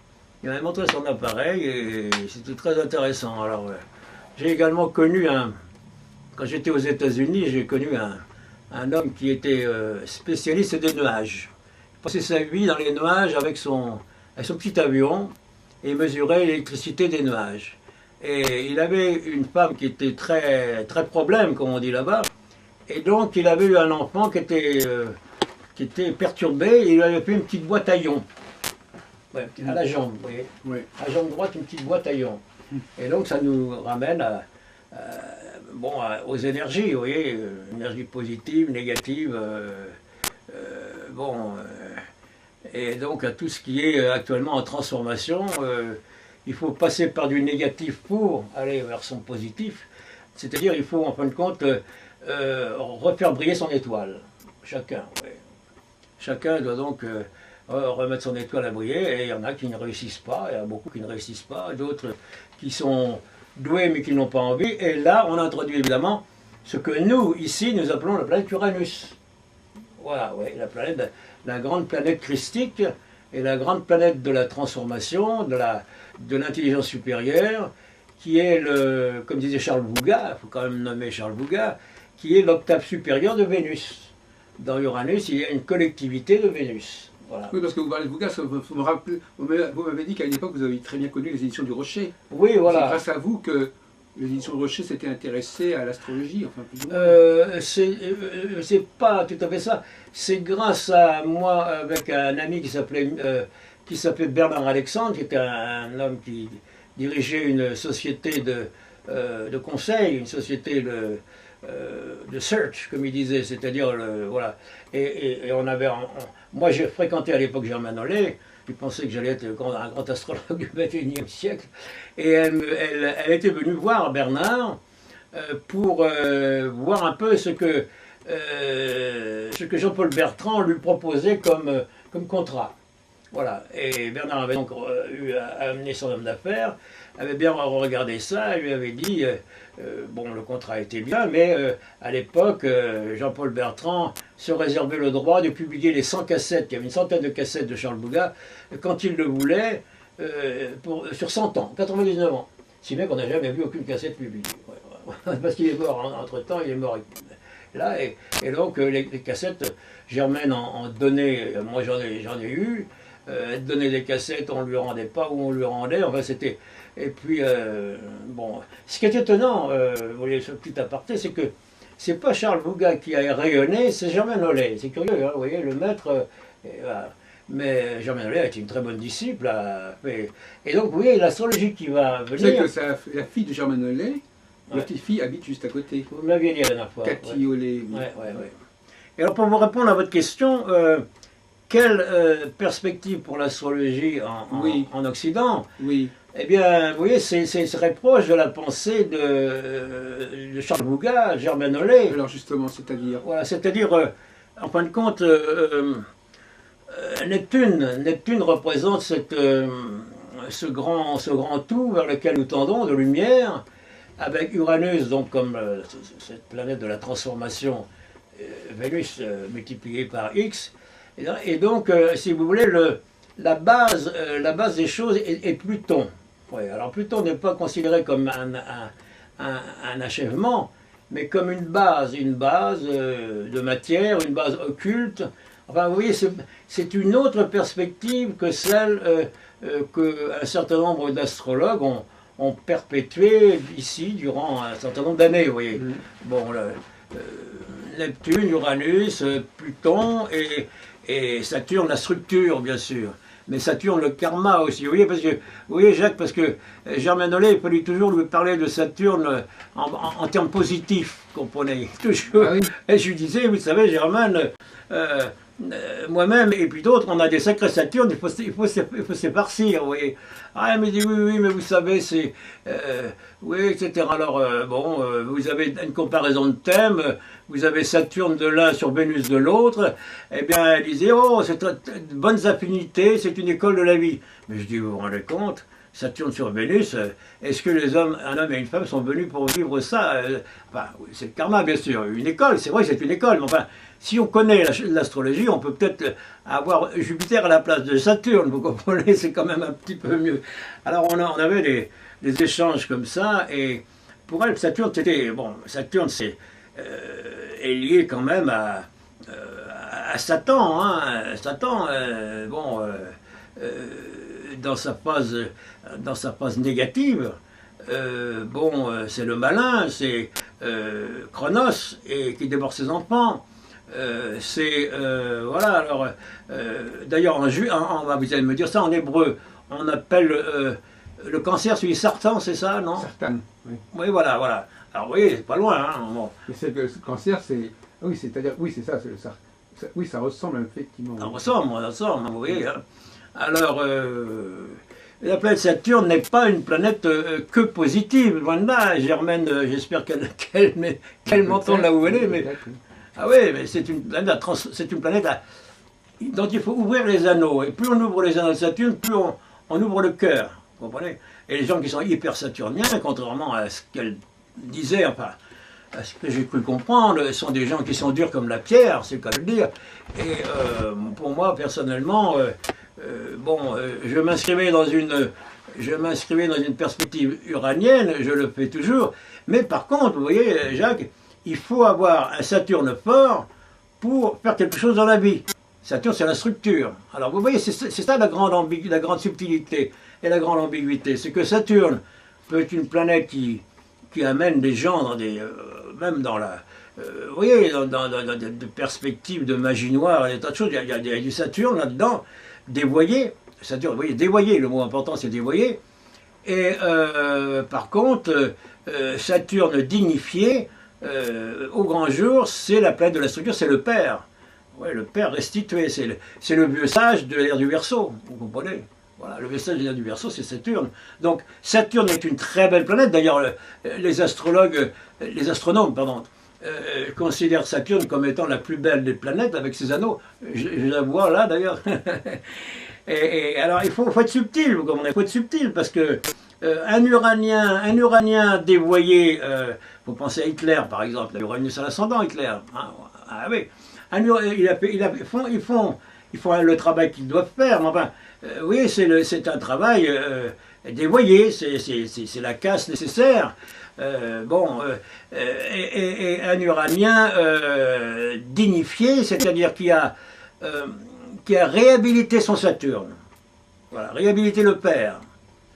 Il m'avait montré son appareil et c'était très intéressant. Alors, j'ai également connu quand j'étais aux États-Unis, j'ai connu un homme qui était spécialiste des nuages. Il passait sa vie dans les nuages avec son petit avion et mesurait l'électricité des nuages. Et il avait une femme qui était très, très problème, comme on dit là-bas. Et donc il avait eu un enfant qui était perturbé et il lui avait fait une petite boîte à ions. Ouais, à la jambe, vous voyez. Oui. À la jambe droite, une petite boîte à ions. Et donc ça nous ramène aux énergies, vous voyez, énergie positive, négative, et donc à tout ce qui est actuellement en transformation. Il faut passer par du négatif pour aller vers son positif, c'est-à-dire il faut en fin de compte refaire briller son étoile, chacun. Ouais. Chacun doit donc remettre son étoile à briller, et il y en a qui ne réussissent pas, il y a beaucoup qui ne réussissent pas, d'autres qui sont doués mais qui n'ont pas envie, et là on introduit évidemment ce que nous, ici, nous appelons la planète Uranus. Voilà, oui, la grande planète christique, et la grande planète de la transformation, de l'intelligence supérieure, qui est le, comme disait Charles Bougat, il faut quand même nommer Charles Bougat, qui est l'octave supérieure de Vénus. Dans Uranus, il y a une collectivité de Vénus. Voilà. Oui, parce que vous parlez de Bougat, vous m'avez dit qu'à une époque, vous avez très bien connu les éditions du Rocher. Oui, voilà. C'est grâce à vous que les éditions du Rocher s'étaient intéressées à l'astrologie, enfin plus ou moins. C'est pas tout à fait ça. C'est grâce à moi, avec un ami qui s'appelait Bernard Alexandre, qui était un homme qui dirigeait une société de conseil, une société de search, comme il disait, c'est-à-dire, voilà. Et on avait, moi j'ai fréquenté à l'époque Germaine Hollet, je pensais que j'allais être un grand astrologue du XXIe siècle, et elle était venue voir Bernard pour voir un peu ce que Jean-Paul Bertrand lui proposait comme contrat. Voilà, et Bernard avait donc eu à amener son homme d'affaires, avait bien regardé ça, et lui avait dit, bon, le contrat était bien, mais à l'époque, Jean-Paul Bertrand se réservait le droit de publier les 100 cassettes, il y avait une centaine de cassettes de Charles Bougat, quand il le voulait, sur 100 ans, 99 ans. Si bien qu'on n'a jamais vu aucune cassette publiée. Ouais, parce qu'il est mort, entre-temps, il est mort là, et donc les cassettes, Germaine en donnait, moi j'en ai eu, elle donnait des cassettes, on ne lui rendait pas ou on lui rendait, enfin c'était... Et puis, bon, ce qui est étonnant, vous voyez, ce petit aparté, c'est que c'est pas Charles Bougat qui a rayonné, c'est Germaine Hollet. C'est curieux, hein, vous voyez, le maître... voilà. Mais Germaine Hollet a été une très bonne disciple. Et donc, vous voyez, l'astrologie qui va venir... C'est que la fille de Germaine Hollet, la petite fille habite juste à côté. Vous m'aviez dit la dernière fois. Cathy Hollet. Oui. Ouais. Et alors, pour vous répondre à votre question... quelle perspective pour l'astrologie en Occident? Oui. Eh bien, vous voyez, c'est très proche de la pensée de Charles Bougat, Germaine Hollet. Alors justement, c'est-à-dire? Voilà, c'est-à-dire, en fin de compte, Neptune représente ce grand tout vers lequel nous tendons, de lumière, avec Uranus, donc comme cette planète de la transformation, Vénus multipliée par X. Et donc, si vous voulez, la base des choses est Pluton. Ouais, alors Pluton n'est pas considéré comme un achèvement, mais comme une base de matière, une base occulte. Enfin, vous voyez, c'est une autre perspective que celle qu'un certain nombre d'astrologues ont perpétuée ici durant un certain nombre d'années, vous voyez. Bon, Neptune, Uranus, Pluton et Saturne, la structure, bien sûr. Mais Saturne, le karma aussi. Vous voyez, Jacques, parce que Germaine Hollet, il fallait toujours lui parler de Saturne en termes positifs, comprenez. Toujours. Ah oui. Et je lui disais, vous savez, Germaine, moi-même et puis d'autres, on a des sacrés Saturnes, il faut s'éparcir, vous voyez. Ah, elle me dit, oui, mais vous savez, c'est... oui, etc. Alors, bon, vous avez une comparaison de thèmes, vous avez Saturne de l'un sur Vénus de l'autre, eh bien, elle disait, oh, c'est de bonnes affinités, c'est une école de la vie. Mais je dis, vous vous rendez compte, Saturne sur Vénus, est-ce que un homme et une femme sont venus pour vivre ça? Enfin, c'est le karma, bien sûr, une école, c'est vrai que c'est une école, mais enfin, si on connaît l'astrologie, on peut peut-être avoir Jupiter à la place de Saturne, vous comprenez, c'est quand même un petit peu mieux. Alors on avait des échanges comme ça, et pour elle, Saturne, c'était, bon, Saturne est lié quand même à Satan, hein, Satan, bon, dans sa phase négative, bon, c'est le malin, c'est Chronos, et qui dévore ses enfants. Voilà, alors, d'ailleurs, vous allez me dire ça, en hébreu, on appelle le cancer celui Sartan, c'est ça, non? Sartan, oui. Oui, voilà. Alors, oui, c'est pas loin, hein. Bon. Le cancer, c'est... Oui, c'est-à-dire, oui, c'est ça, oui, ça ressemble effectivement. Ça ressemble, vous voyez. Hein. Alors, la planète Saturne n'est pas une planète que positive, loin de là. Germaine, j'espère qu'elle m'entend là où elle est, mais... Ah oui, mais c'est une planète dont il faut ouvrir les anneaux. Et plus on ouvre les anneaux de Saturne, plus on ouvre le cœur. Vous comprenez? Et les gens qui sont hyper saturniens, contrairement à ce qu'elle disait, enfin, à ce que j'ai cru comprendre, sont des gens qui sont durs comme la pierre, c'est qu'à le dire. Et pour moi, personnellement, bon, je m'inscrivais dans une je m'inscrivais dans une perspective uranienne, je le fais toujours, mais par contre, vous voyez, Jacques, il faut avoir un Saturne fort pour faire quelque chose dans la vie. Saturne, c'est la structure. Alors, vous voyez, c'est ça la grande subtilité et la grande ambiguïté. C'est que Saturne peut être une planète qui amène des gens dans des... même dans la... vous voyez, dans des perspectives de magie noire, et des tas de choses. Il y a du Saturne là-dedans, dévoyé. Saturne, vous voyez, dévoyé, le mot important c'est dévoyé. Et par contre, Saturne dignifié, au grand jour, c'est la planète de la structure, c'est le Père. Ouais, le Père restitué, c'est le vieux sage de l'ère du Verseau, vous comprenez? Voilà, le vieux sage de l'ère du Verseau, c'est Saturne. Donc Saturne est une très belle planète. D'ailleurs, les astronomes, pardon, considèrent Saturne comme étant la plus belle des planètes avec ses anneaux. Je la vois là d'ailleurs. Et alors il faut être subtil, vous comprenez? Il faut être subtil parce que un Uranien dévoyé, vous pensez à Hitler par exemple, Uranus à l'ascendant Hitler. Hein, ah oui. Ils font le travail qu'ils doivent faire, mais enfin, oui, c'est un travail dévoyé, c'est la casse nécessaire. Et un Uranien dignifié, c'est-à-dire qui a réhabilité son Saturne. Voilà, réhabiliter le Père.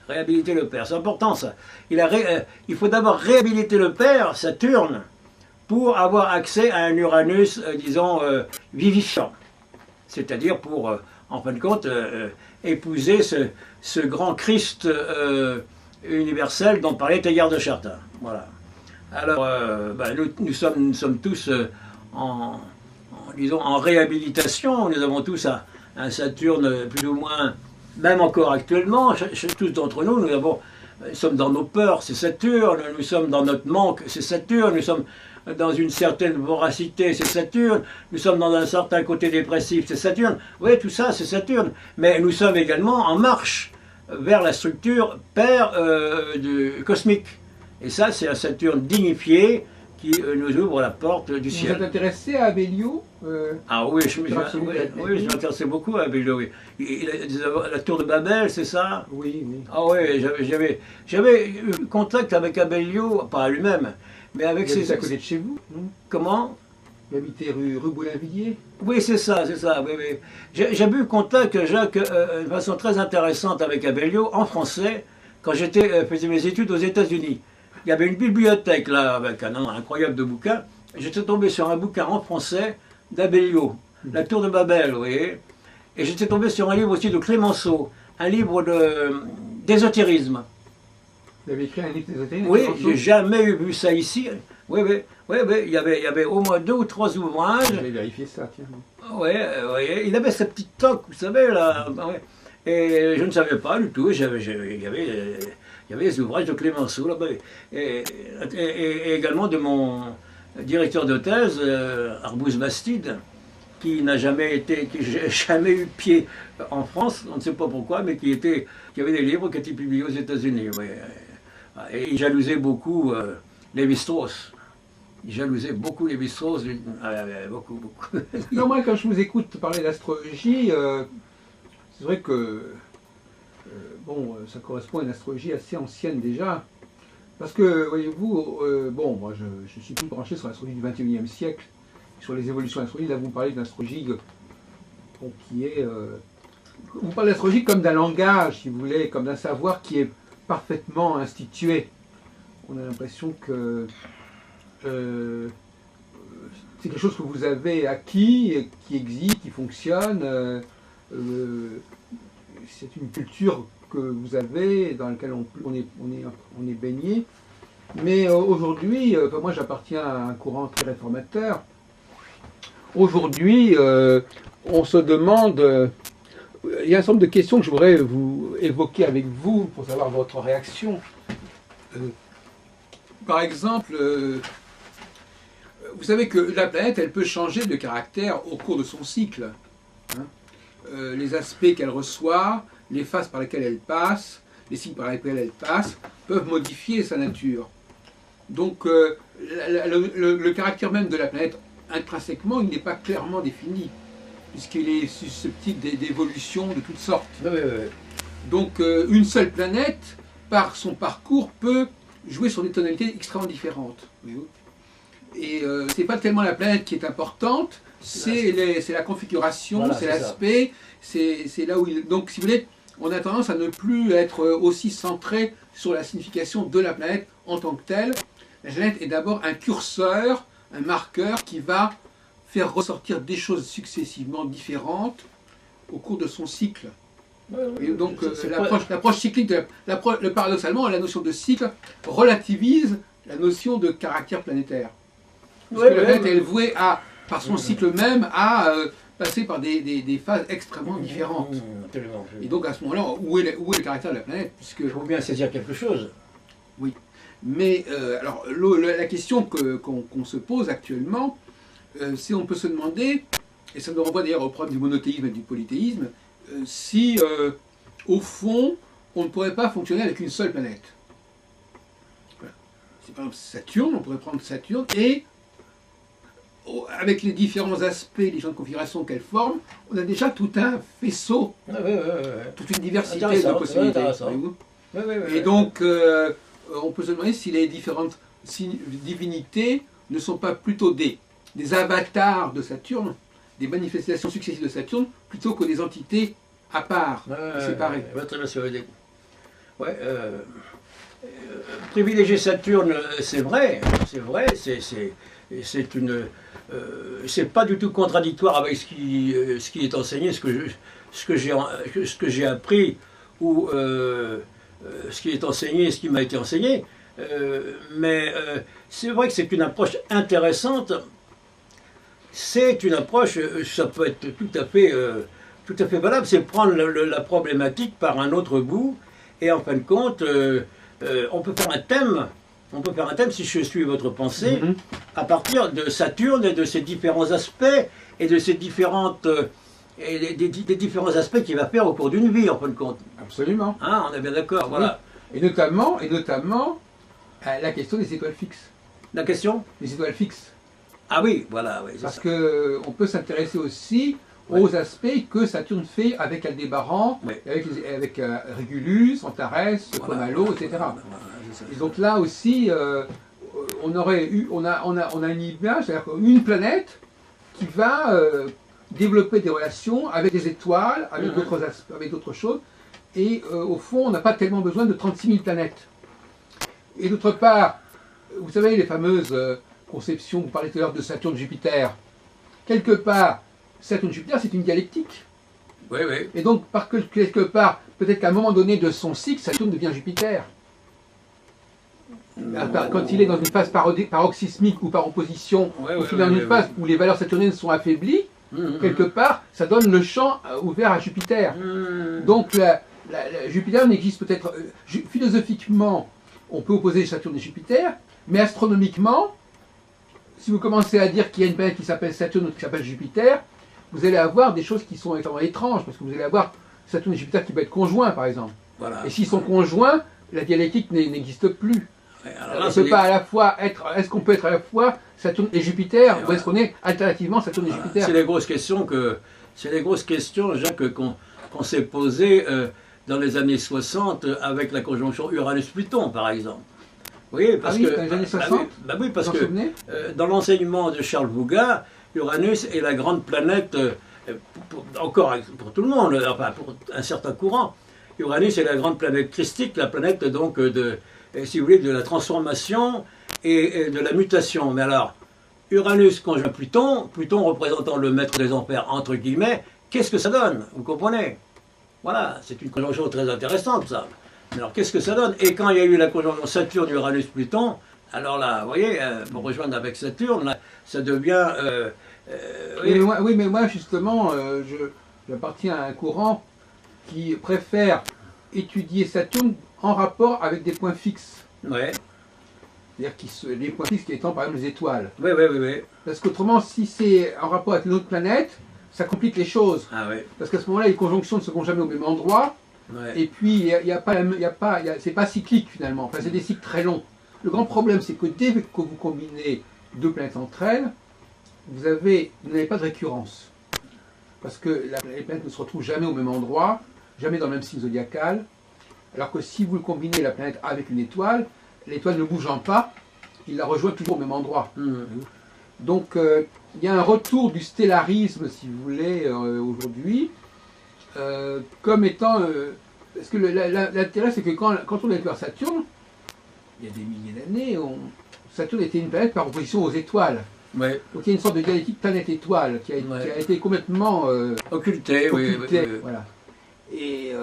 Réhabiliter le Père, c'est important ça. Il faut d'abord réhabiliter le Père, Saturne, pour avoir accès à un Uranus, disons, vivifiant. C'est-à-dire pour, en fin de compte, épouser ce grand Christ universel dont parlait Teilhard de Chardin. Voilà. Alors, nous sommes tous disons, en réhabilitation. Nous avons tous un Saturne plus ou moins, même encore actuellement, chez tous d'entre nous, nous sommes dans nos peurs, c'est Saturne, nous sommes dans notre manque, c'est Saturne, nous sommes dans une certaine voracité, c'est Saturne, nous sommes dans un certain côté dépressif, c'est Saturne. Oui, tout ça, c'est Saturne. Mais nous sommes également en marche vers la structure Père cosmique. Et ça, c'est un Saturne dignifié qui nous ouvre la porte du ciel. Vous êtes intéressé à Abellio Ah oui, je m'intéressais beaucoup à Abellio. Oui. La tour de Babel, c'est ça? Oui, oui. Ah oui, j'avais eu contact avec Abellio, pas à lui-même, mais avec ses... à côté de chez vous, non? Comment? Il habitait rue Boulainvilliers? Oui, c'est ça, c'est ça. Oui, oui. J'ai eu contact, Jacques, de façon très intéressante avec Abellio, en français, quand faisais mes études aux États-Unis. Il y avait une bibliothèque là, avec un nombre incroyable de bouquins. J'étais tombé sur un bouquin en français d'Abellio, La Tour de Babel, vous voyez. Et j'étais tombé sur un livre aussi de Clémenceau, un livre d'ésotérisme. Vous avez écrit un livre d'ésotérisme? Oui, j'ai jamais vu ça ici. Oui, oui, oui, oui. Il y avait au moins 2 ou 3 ouvrages. Je vais vérifier ça, tiens. Oui, oui. Il avait sa petite toque, vous savez, là. Et je ne savais pas du tout. Il y avait les ouvrages de Clémenceau là-bas. Et également de mon directeur de thèse, Arbous Bastide, qui n'a jamais eu pied en France, on ne sait pas pourquoi, mais qui avait des livres qui étaient publiés aux États-Unis. Oui. Et il jalousait beaucoup Lévi-Strauss. Il jalousait beaucoup Lévi-Strauss, beaucoup, beaucoup. Non, moi, quand je vous écoute parler d'astrologie, c'est vrai que bon, ça correspond à une astrologie assez ancienne déjà. Parce que, voyez-vous, bon, moi je suis plus branché sur l'astrologie du XXIe siècle, sur les évolutions de l'astrologie. Là, vous parlez d'une astrologie qui est... vous parlez d'astrologie comme d'un langage, si vous voulez, comme d'un savoir qui est parfaitement institué. On a l'impression que c'est quelque chose que vous avez acquis, qui existe, qui fonctionne. C'est une culture que vous avez, dans laquelle on est baigné. Mais aujourd'hui, moi j'appartiens à un courant très réformateur. Aujourd'hui, on se demande, il y a un certain nombre de questions que je voudrais vous évoquer avec vous pour savoir votre réaction. Par exemple, vous savez que la planète, elle peut changer de caractère au cours de son cycle. Hein. Les aspects qu'elle reçoit, les phases par lesquelles elle passe, les signes par lesquels elle passe, peuvent modifier sa nature. Donc, le caractère même de la planète, intrinsèquement, il n'est pas clairement défini, puisqu'il est susceptible d'évolutions de toutes sortes. Oui, oui, oui. Donc une seule planète, par son parcours, peut jouer sur des tonalités extrêmement différentes. Et c'est pas tellement la planète qui est importante, c'est la configuration, Voilà, c'est l'aspect, c'est là où il... Donc si vous voulez, on a tendance à ne plus être aussi centré sur la signification de la planète en tant que telle. La planète est d'abord un curseur, un marqueur qui va faire ressortir des choses successivement différentes au cours de son cycle. Et donc l'approche cyclique, paradoxalement, la notion de cycle relativise la notion de caractère planétaire. Parce que la planète est vouée à, par son cycle même, à passer par des phases extrêmement différentes. Et donc à ce moment-là, où est le caractère de la planète, puisque... Il faut bien saisir quelque chose. Oui. Mais alors la question qu'on se pose actuellement, c'est on peut se demander, et ça nous renvoie d'ailleurs au problème du monothéisme et du polythéisme, si au fond on ne pourrait pas fonctionner avec une seule planète. Voilà. C'est par exemple Saturne, on pourrait prendre Saturne et avec les différents aspects, les champs de configuration qu'elle forme, on a déjà tout un faisceau, toute une diversité de possibilités. Et donc on peut se demander si les différentes divinités ne sont pas plutôt des avatars de Saturne, des manifestations successives de Saturne, plutôt que des entités à part, séparées. Privilégier Saturne, c'est vrai, c'est pas du tout contradictoire avec ce qui est enseigné, ce que j'ai appris, ou ce qui est enseigné, ce qui m'a été enseigné. Mais c'est vrai que c'est une approche intéressante. C'est une approche, ça peut être tout à fait valable, c'est prendre la problématique par un autre bout, et en fin de compte, on peut faire un thème. On peut faire un thème, si je suis votre pensée, à partir de Saturne et de ses différents aspects, et de ces différentes... des différents aspects qu'il va faire au cours d'une vie, en fin de compte. Absolument. Hein, on est bien d'accord, voilà. Oui. Et notamment la question des étoiles fixes. La question? Les étoiles fixes. Ah oui, voilà. Oui, parce qu'on peut s'intéresser aussi aux aspects que Saturne fait avec Aldébaran, avec Régulus, Antares, Pomalo, etc. Et donc là aussi, on a une image, c'est-à-dire une planète qui va développer des relations avec des étoiles, avec d'autres choses, et au fond, on n'a pas tellement besoin de 36 000 planètes. Et d'autre part, vous savez, les fameuses conceptions, vous parlez tout à l'heure de Saturne-Jupiter, quelque part, Saturne-Jupiter, c'est une dialectique. Oui. Et donc, quelque part, peut-être qu'à un moment donné de son cycle, Saturne devient Jupiter. Quand il est dans une phase paroxysmique ou par opposition, ou qu'il est dans une phase où les valeurs saturniennes sont affaiblies, quelque part, ça donne le champ ouvert à Jupiter. Donc, Jupiter n'existe peut-être... philosophiquement, on peut opposer Saturne et Jupiter, mais astronomiquement, si vous commencez à dire qu'il y a une planète qui s'appelle Saturne ou qui s'appelle Jupiter, vous allez avoir des choses qui sont extrêmement étranges, parce que vous allez avoir Saturne et Jupiter qui peuvent être conjoints, par exemple. Voilà. Et s'ils sont conjoints, la dialectique n'existe plus. On peut pas à la fois être. Est-ce qu'on peut être à la fois Saturne et Jupiter, ou est-ce qu'on est alternativement Saturne et Jupiter? C'est les grosses questions, Jacques, qu'on s'est posées dans les années 60 avec la conjonction Uranus-Pluton, par exemple. Oui, parce que dans les années 60. Oui, parce que dans l'enseignement de Charles Vouga, Uranus est la grande planète, encore pour tout le monde, enfin pour un certain courant. Uranus est la grande planète christique, la planète donc si vous voulez, de la transformation et de la mutation. Mais alors, Uranus conjoint Pluton, Pluton représentant le maître des enfers, entre guillemets, qu'est-ce que ça donne? Vous comprenez? Voilà, c'est une conjonction très intéressante, ça. Mais alors, qu'est-ce que ça donne? Et quand il y a eu la conjonction Saturne-Uranus-Pluton, alors là, vous voyez, pour rejoindre avec Saturne, là, ça devient... oui, mais moi, justement, j'appartiens à un courant qui préfère étudier Saturne en rapport avec des points fixes. Ouais. C'est-à-dire les points fixes qui étant par exemple les étoiles. Oui. Parce qu'autrement, si c'est en rapport avec une autre planète, ça complique les choses. Ah oui. Parce qu'à ce moment-là, les conjonctions ne se font jamais au même endroit. Ouais. Et puis, c'est pas cyclique finalement. Enfin, c'est des cycles très longs. Le grand problème, c'est que dès que vous combinez deux planètes entre elles, vous n'avez pas de récurrence. Parce que les planètes ne se retrouvent jamais au même endroit, jamais dans le même signe zodiacal, alors que si vous le combinez la planète A avec une étoile, l'étoile ne bougeant pas, il la rejoint toujours au même endroit. Donc il y a un retour du stellarisme, si vous voulez, aujourd'hui, comme étant... parce que l'intérêt, c'est que quand on a découvert Saturne, il y a des milliers d'années, Saturne était une planète par opposition aux étoiles. Ouais. Donc il y a une sorte de dialectique planète-étoile qui a été complètement occultée. Voilà. Et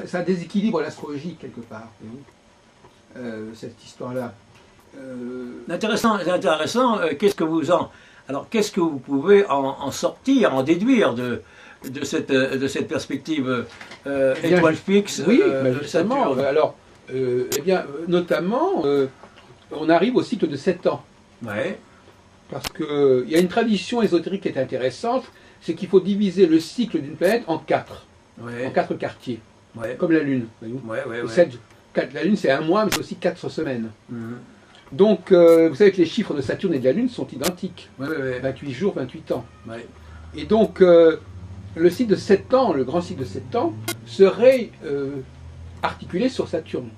ça déséquilibre l'astrologie quelque part, cette histoire-là. C'est intéressant. Qu'est-ce que vous pouvez en sortir, en déduire de cette perspective étoile fixe? Oui, justement. Alors, eh bien, notamment, on arrive au cycle de 7 ans. Ouais. Parce qu'il y a une tradition ésotérique qui est intéressante, c'est qu'il faut diviser le cycle d'une planète en 4. Ouais. En 4 quartiers. Ouais. Comme la Lune. La Lune, c'est un mois, mais c'est aussi 4 semaines. Donc, vous savez que les chiffres de Saturne et de la Lune sont identiques. 28 jours, 28 ans. Et donc, le cycle de 7 ans, le grand cycle de 7 ans, serait articulé sur Saturne.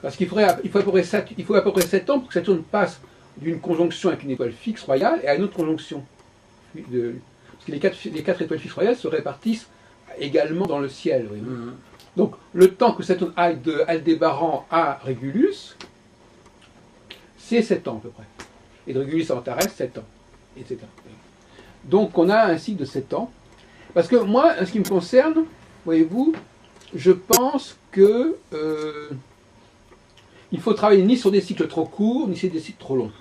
Parce qu'il faut à peu près 7 ans pour que Saturne passe d'une conjonction avec une étoile fixe royale et à une autre conjonction. Parce que les quatre étoiles fixes royales se répartissent également dans le ciel. Donc, le temps que Saturne aille de Aldébaran à Régulus, c'est 7 ans à peu près. Et de Régulus à Antares, 7 ans, etc. Donc, on a un cycle de 7 ans. Parce que moi, en ce qui me concerne, voyez-vous, je pense que il faut travailler ni sur des cycles trop courts, ni sur des cycles trop longs.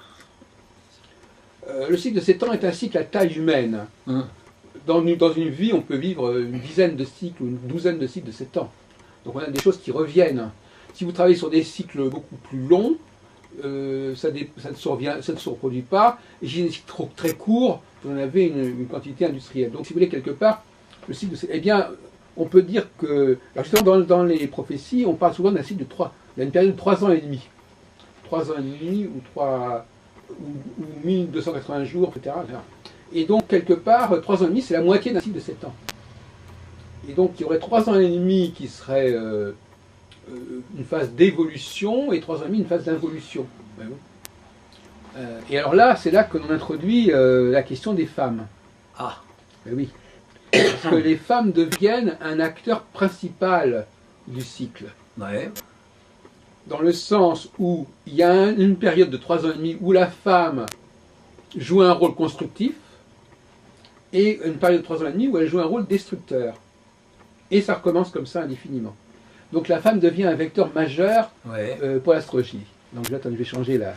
Le cycle de 7 ans est un cycle à taille humaine. Dans une vie, on peut vivre une dizaine de cycles ou une douzaine de cycles de 7 ans. Donc on a des choses qui reviennent. Si vous travaillez sur des cycles beaucoup plus longs, ça ne se reproduit pas. Et si des cycles très courts, vous en avez une quantité industrielle. Donc si vous voulez, quelque part, le cycle de... Eh bien, on peut dire que... Alors justement, dans les prophéties, on parle souvent d'un cycle de 3... Il y a une période de 3 ans et demi. 3 ans et demi ou 1280 jours, etc. Et donc, quelque part, 3 ans et demi, c'est la moitié d'un cycle de 7 ans. Et donc, il y aurait 3 ans et demi qui serait une phase d'évolution et 3 ans et demi une phase d'involution. Et alors là, c'est là que l'on introduit la question des femmes. Ah. Oui. Parce que les femmes deviennent un acteur principal du cycle. Dans le sens où il y a une période de 3 ans et demi où la femme joue un rôle constructif et une période de 3 ans et demi où elle joue un rôle destructeur. Et ça recommence comme ça indéfiniment. Donc la femme devient un vecteur majeur pour l'astrologie. Donc là, attendez, je vais changer la